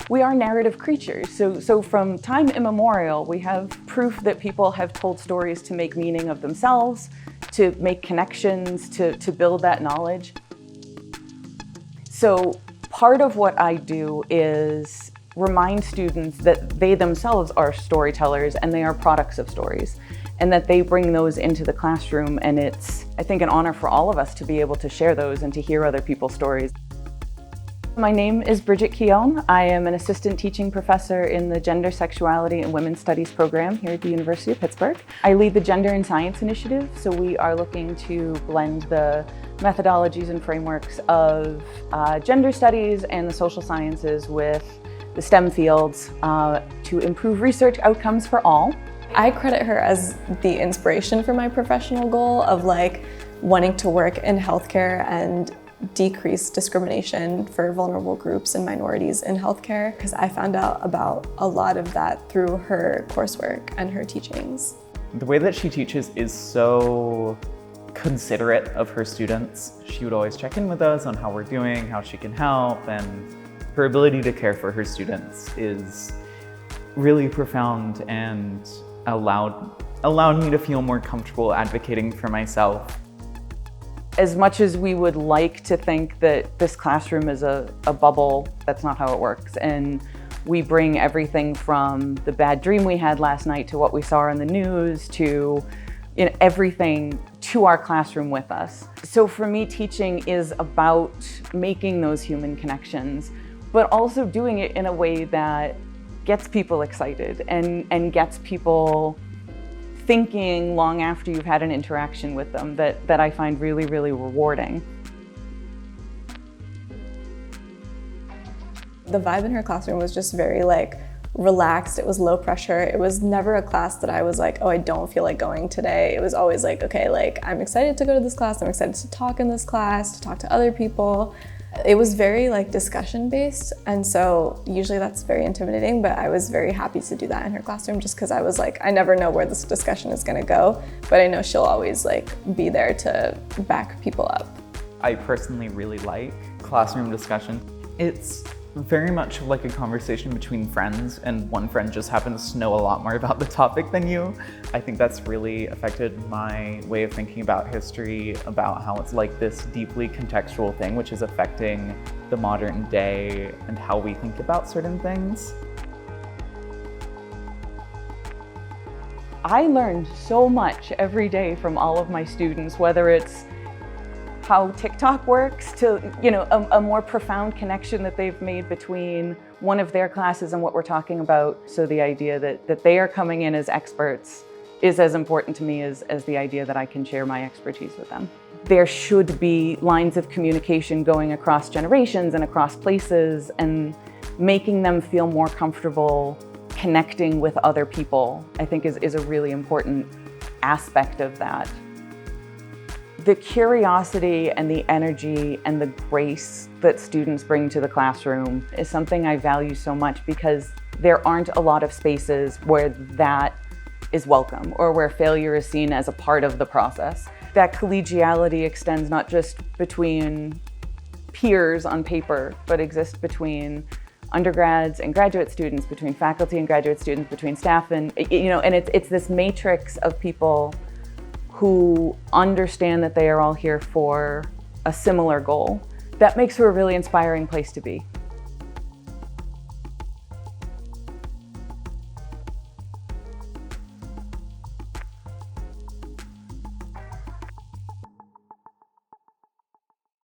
We are narrative creatures, so from time immemorial, we have proof that people have told stories to make meaning of themselves, to make connections, to build that knowledge. So part of what I do is remind students that they themselves are storytellers and they are products of stories, and that they bring those into the classroom, and it's, I think, an honor for all of us to be able to share those and to hear other people's stories. My name is Bridget Keown. I am an assistant teaching professor in the Gender, Sexuality, and Women's Studies program here at the University of Pittsburgh. I lead the Gender and Science Initiative, so we are looking to blend the methodologies and frameworks of gender studies and the social sciences with the STEM fields to improve research outcomes for all. I credit her as the inspiration for my professional goal of wanting to work in healthcare and decrease discrimination for vulnerable groups and minorities in healthcare, because I found out about a lot of that through her coursework and her teachings. The way that she teaches is so considerate of her students. She would always check in with us on how we're doing, how she can help, and her ability to care for her students is really profound and allowed me to feel more comfortable advocating for myself. As much as we would like to think that this classroom is a bubble, that's not how it works. And we bring everything from the bad dream we had last night to what we saw on the news to everything to our classroom with us. So for me, teaching is about making those human connections, but also doing it in a way that gets people excited and gets people thinking long after you've had an interaction with them, that I find really, really rewarding. The vibe in her classroom was just very relaxed. It was low pressure. It was never a class that I was like, oh, I don't feel like going today. It was always like, okay, I'm excited to go to this class. I'm excited to talk in this class, to talk to other people. It was very discussion based, and so usually that's very intimidating, but I was very happy to do that in her classroom just because I was I never know where this discussion is going to go, but I know she'll always be there to back people up. I personally really like classroom discussion. It's very much like a conversation between friends, and one friend just happens to know a lot more about the topic than you. I think that's really affected my way of thinking about history, about how it's this deeply contextual thing which is affecting the modern day and how we think about certain things. I learned so much every day from all of my students, whether it's how TikTok works to a more profound connection that they've made between one of their classes and what we're talking about. So the idea that they are coming in as experts is as important to me as the idea that I can share my expertise with them. There should be lines of communication going across generations and across places, and making them feel more comfortable connecting with other people, I think is a really important aspect of that. The curiosity and the energy and the grace that students bring to the classroom is something I value so much, because there aren't a lot of spaces where that is welcome or where failure is seen as a part of the process. That collegiality extends not just between peers on paper, but exists between undergrads and graduate students, between faculty and graduate students, between staff, and it's this matrix of people who understand that they are all here for a similar goal. That makes for a really inspiring place to be.